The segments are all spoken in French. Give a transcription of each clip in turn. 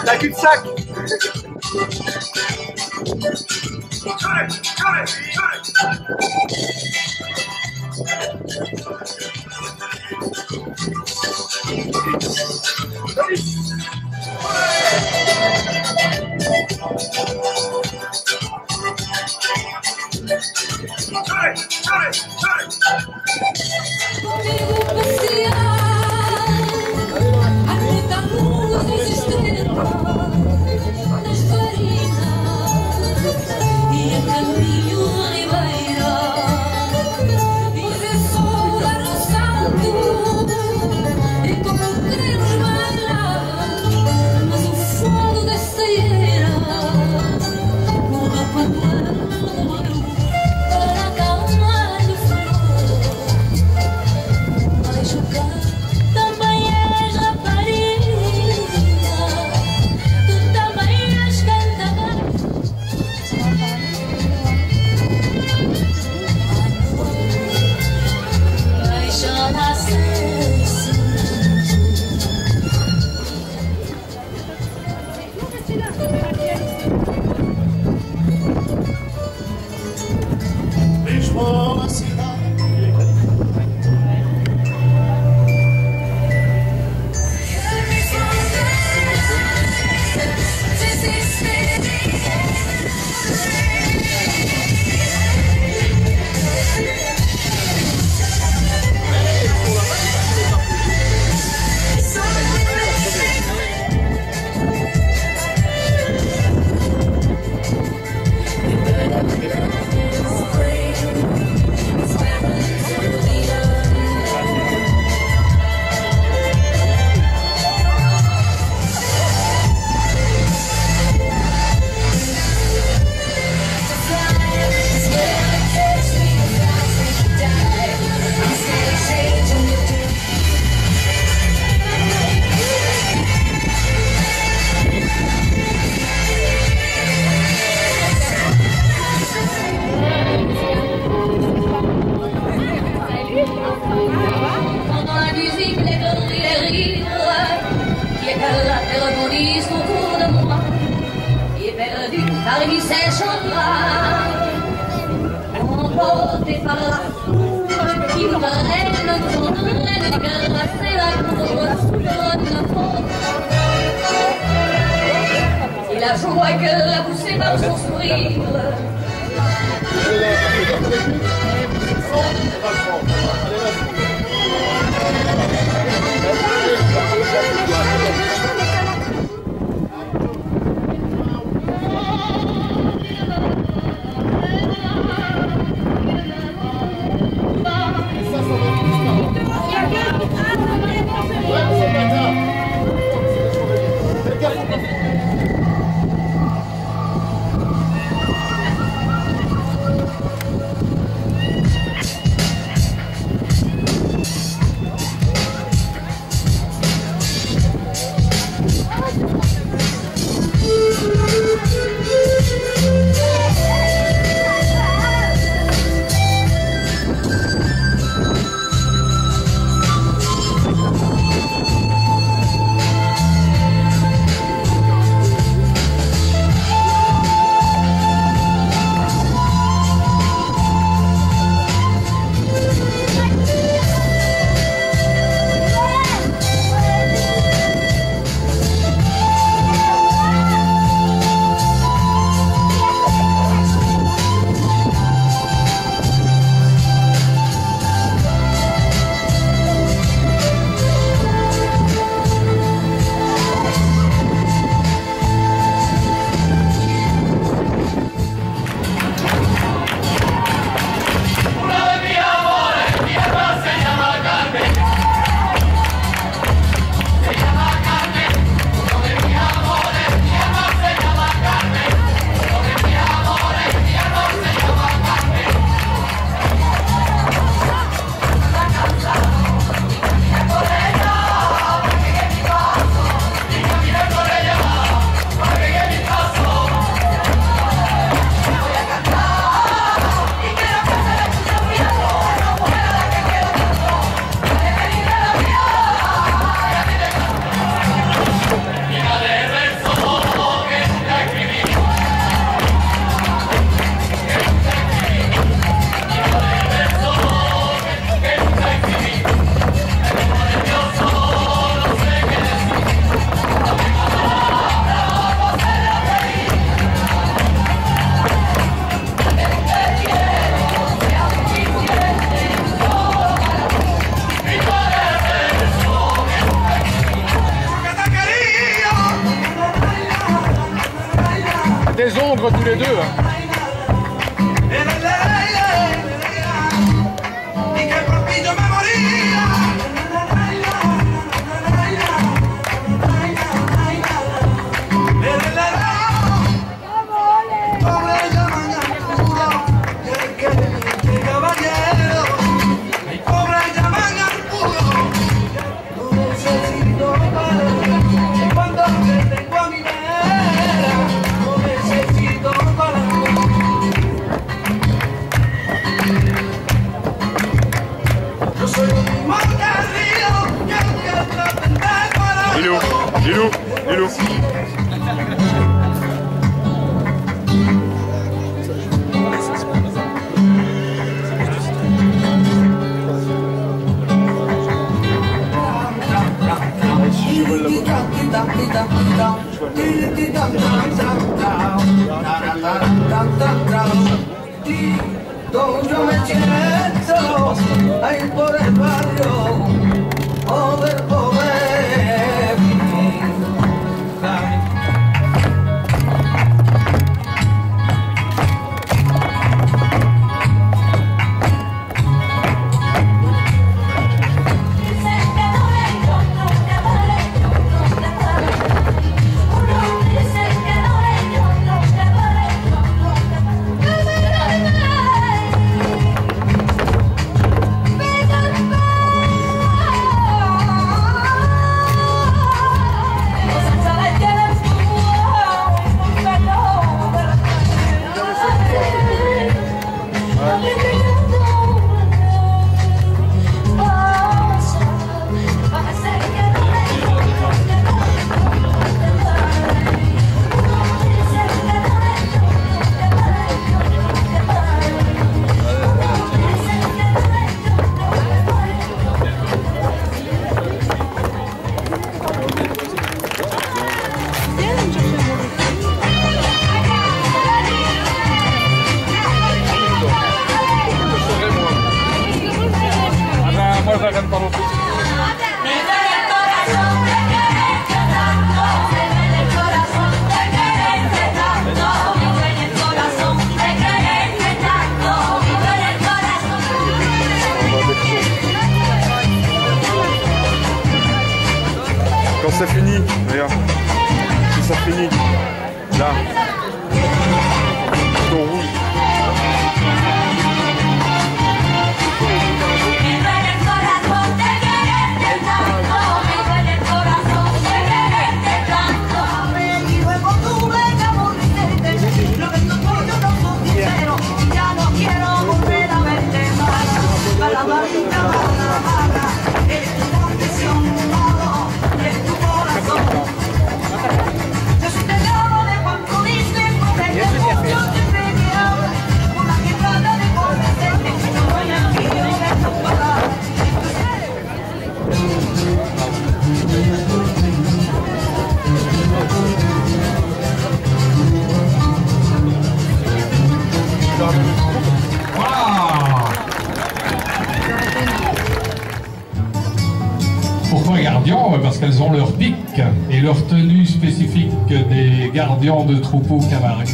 La cul-de-sac. Parmi ces gens-là, emportés par la foule qui nous traîne de grasser la cour sous le porte. Et la joie qu'elle a poussée par son sourire. les deux. Hein. Lilou, Lilou. Yo me siento a ir por el barrio, poder Quand c'est fini, regarde, si ça finit, là, ton rouge. Pourquoi gardians? Parce qu'elles ont leur pic et leur tenue spécifique des gardians de troupeaux camarades.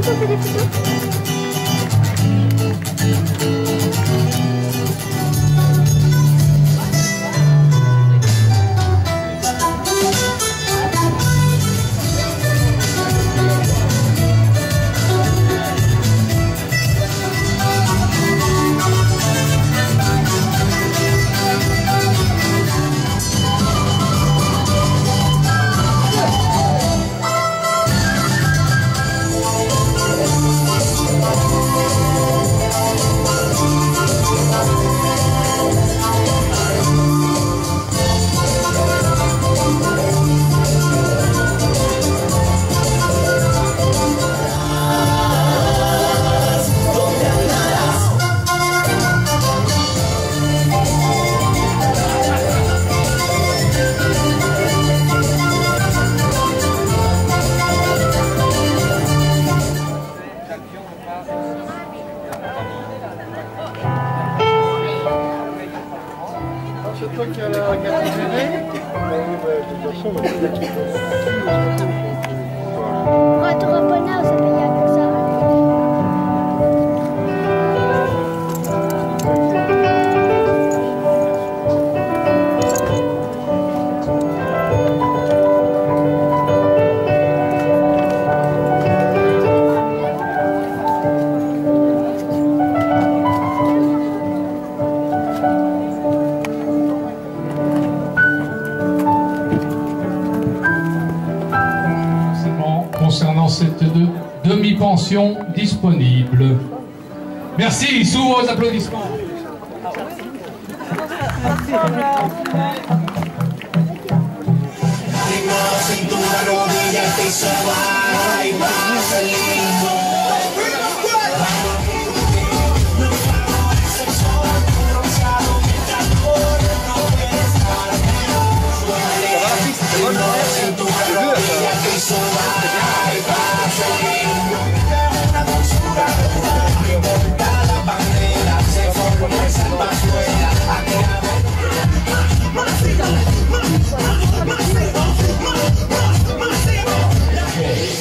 photos, fais des photos. C'est toi qui as la télé? Ouais, t'auras pas là, ça paye avec ça. Concernant cette demi-pension disponible. Merci, sous vos applaudissements.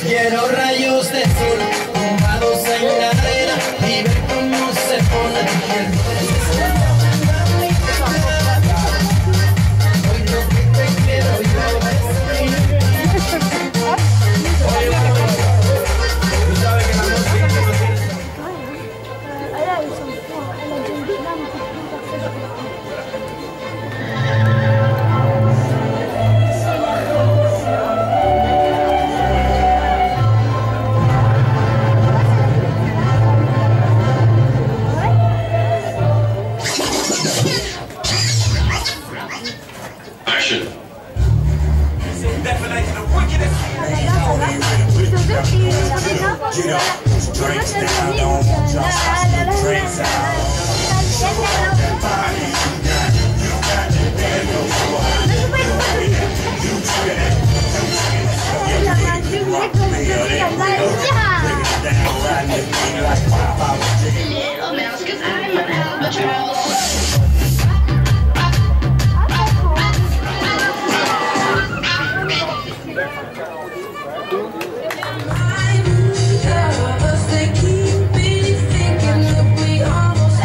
Quiero rayos de sol tumbados en la arena y ver cómo se pone el hoy lo que te quiero yo tú sabes que la música no tiene. They keep me thinking that we almost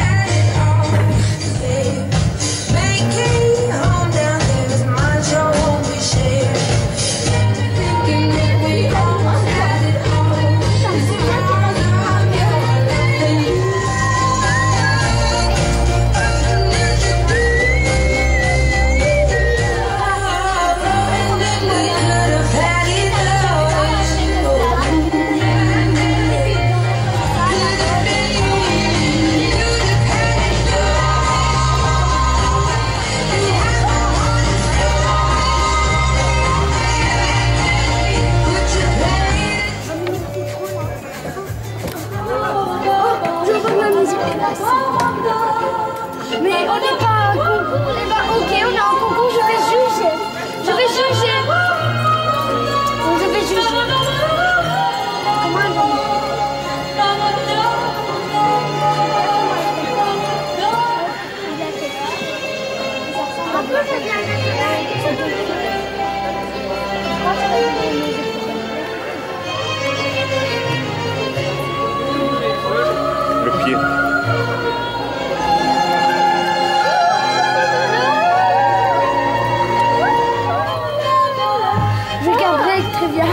Avec un break, très bien.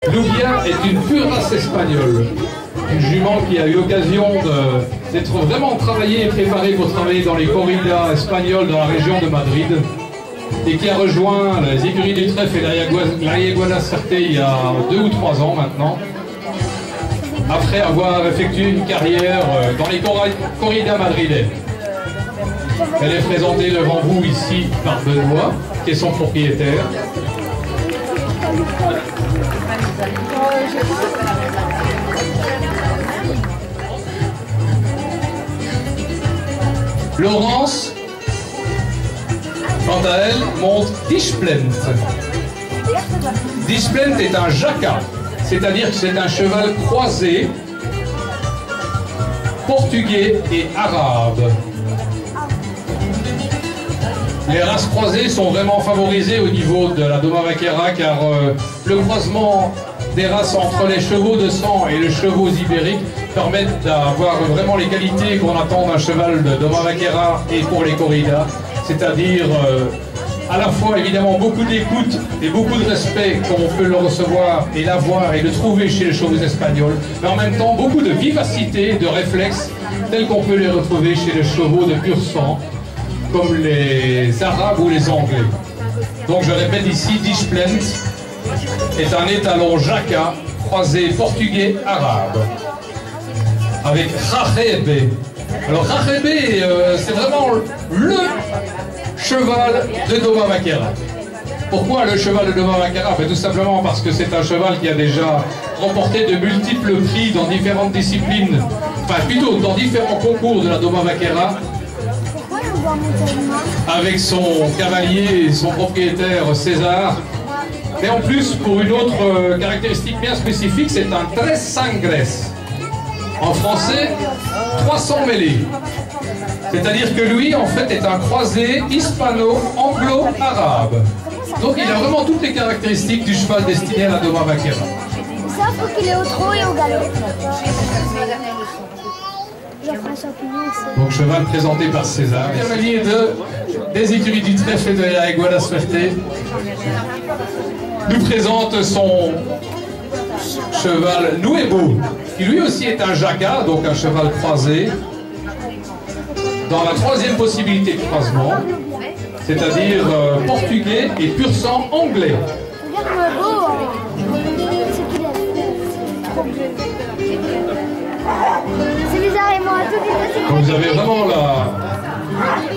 Lluvia est une pure race espagnole, une jument qui a eu l'occasion d'être vraiment travaillée et préparée pour travailler dans les corridas espagnoles dans la région de Madrid et qui a rejoint les écuries du trèfle et la Yeguada Certé il y a 2 ou 3 ans maintenant, après avoir effectué une carrière dans les corridas madrilènes. Elle est présentée devant vous ici par Benoît, qui est son propriétaire. Laurence, quant à elle, monte Displent. Displent est un jacquard, c'est-à-dire que c'est un cheval croisé, portugais et arabe. Les races croisées sont vraiment favorisées au niveau de la Doma Vaquera car le croisement des races entre les chevaux de sang et les chevaux ibériques permettent d'avoir vraiment les qualités qu'on attend d'un cheval de Doma Vaquera et pour les corridas, c'est-à-dire à la fois évidemment beaucoup d'écoute et beaucoup de respect comme on peut le recevoir et l'avoir et le trouver chez les chevaux espagnols, mais en même temps beaucoup de vivacité et de réflexes tels qu'on peut les retrouver chez les chevaux de pur sang, comme les Arabes ou les Anglais. Donc je répète ici, Displent est un étalon jacquard croisé portugais-arabe avec Rajebe. Alors Rajebe, c'est vraiment le cheval de Doma Vaquera. Pourquoi le cheval de Doma Vaquera? Tout simplement parce que c'est un cheval qui a déjà remporté de multiples prix dans différentes disciplines, enfin plutôt dans différents concours de la Doma Vaquera, avec son cavalier et son propriétaire César. Et en plus, pour une autre caractéristique bien spécifique, c'est un tres sangres. En français, 300 mêlés. C'est-à-dire que lui, en fait, est un croisé hispano-anglo-arabe. Donc il a vraiment toutes les caractéristiques du cheval destiné à la Doma Vaquera. Sauf qu'il est au trot et au galop. Donc cheval présenté par César. Le cavalier des écuries du trèfle et de la Yeguada Certé nous présente son cheval Nuevo, qui lui aussi est un jacquard, donc un cheval croisé, dans la 3e possibilité de croisement, c'est-à-dire portugais et pur sang anglais. Donc vous avez vraiment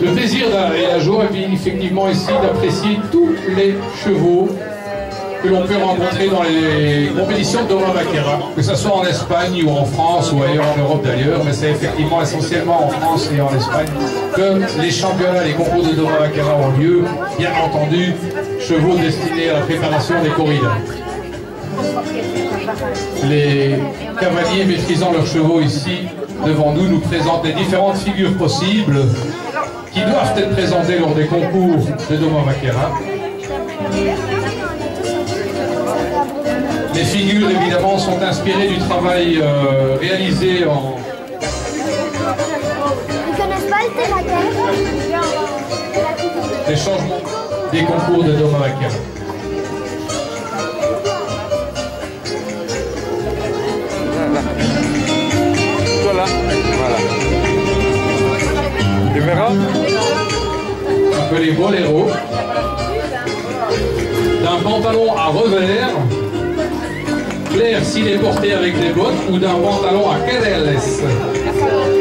le plaisir et la joie, et puis effectivement ici d'apprécier tous les chevaux que l'on peut rencontrer dans les compétitions de Doma Vaquera, que ce soit en Espagne ou en France ou ailleurs en Europe d'ailleurs, mais c'est effectivement essentiellement en France et en Espagne que les championnats, les concours de Doma Vaquera ont lieu, bien entendu, chevaux destinés à la préparation des corridas. Les cavaliers maîtrisant leurs chevaux ici devant nous nous présentent les différentes figures possibles qui doivent être présentées lors des concours de Doma Vaquera. Les figures évidemment sont inspirées du travail réalisé en... des changements des concours de Doma Vaquera. Voilà. Tu verras? Appelé boléro, d'un pantalon à revers, clair s'il est porté avec des bottes, ou d'un pantalon à cadeles,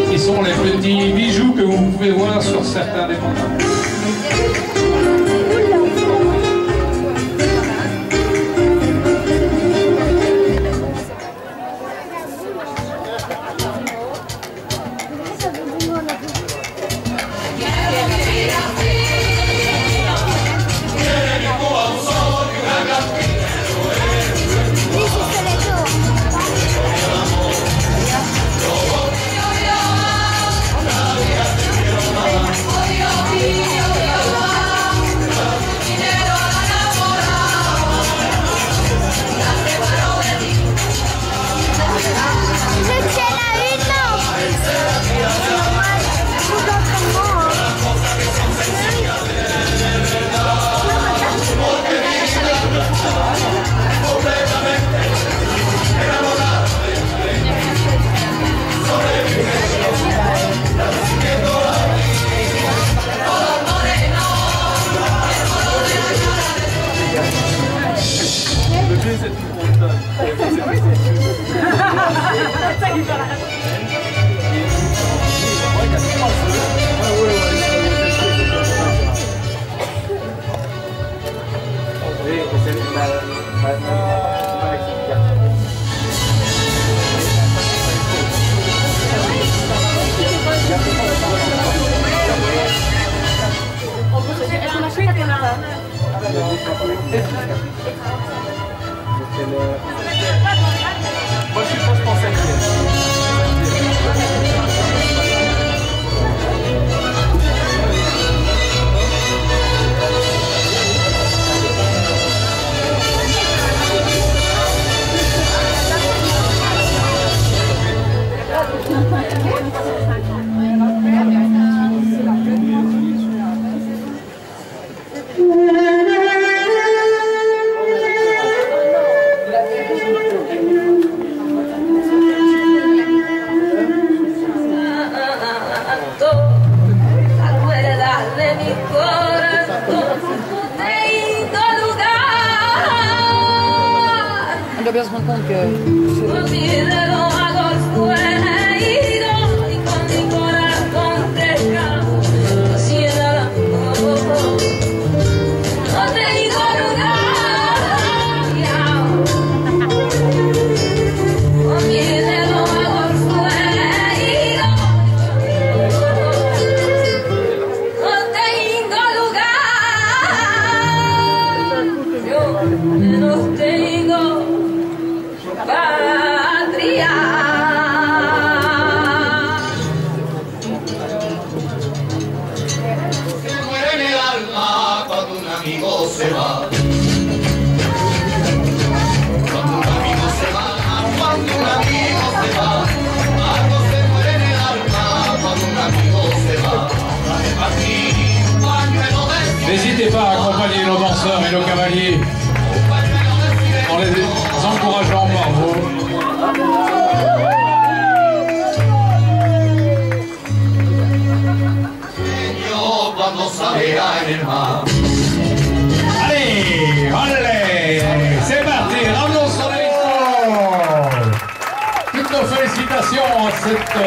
qui sont les petits bijoux que vous pouvez voir sur certains des pantalons. Moi je suis pas français. On doit bien se rendre compte que... N'hésitez pas à accompagner nos danseurs et nos cavaliers en les encourageant par vous. Allez, allez, c'est parti, ramenons sur les écrans. Toutes nos félicitations à cette...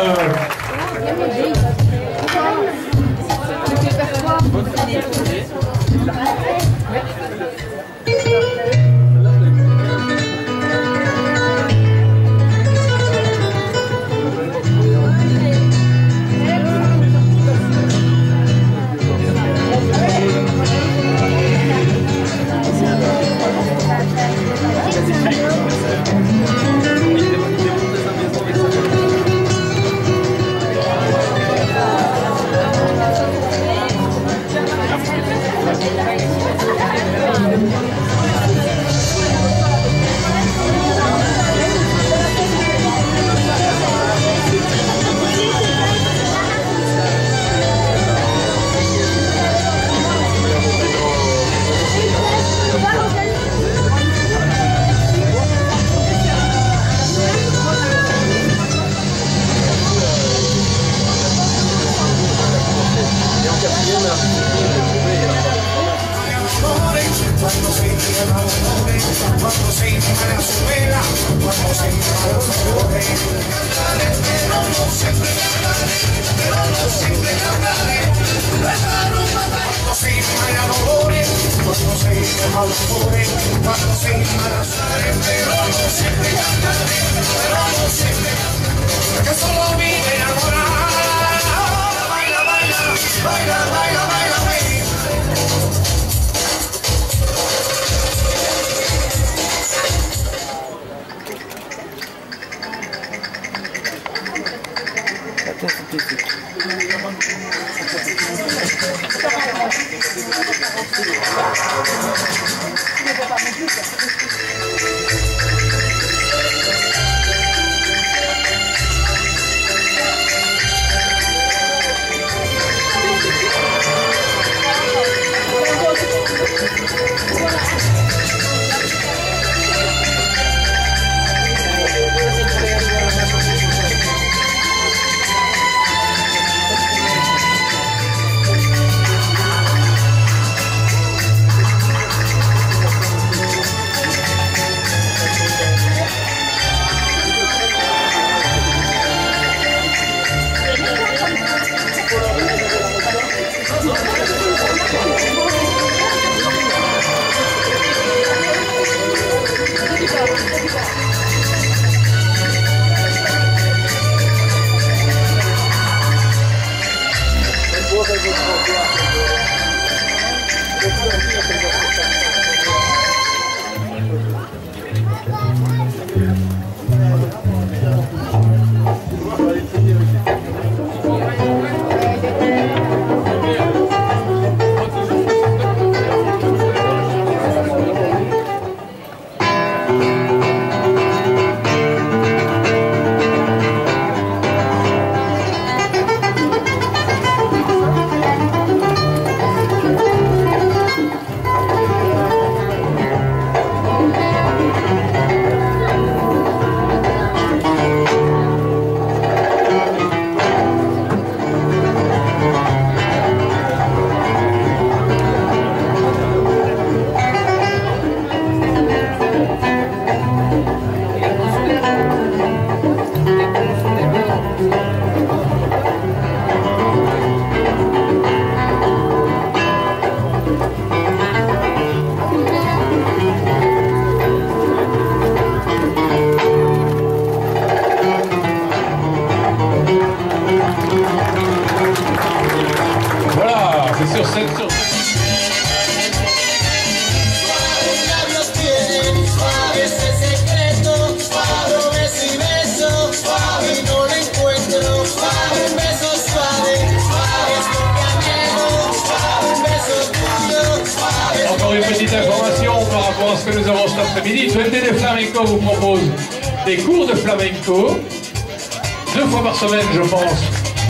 Encore une petite information par rapport à ce que nous avons cet après-midi. Fuente de Flamenco vous propose des cours de flamenco 2 fois par semaine, je pense.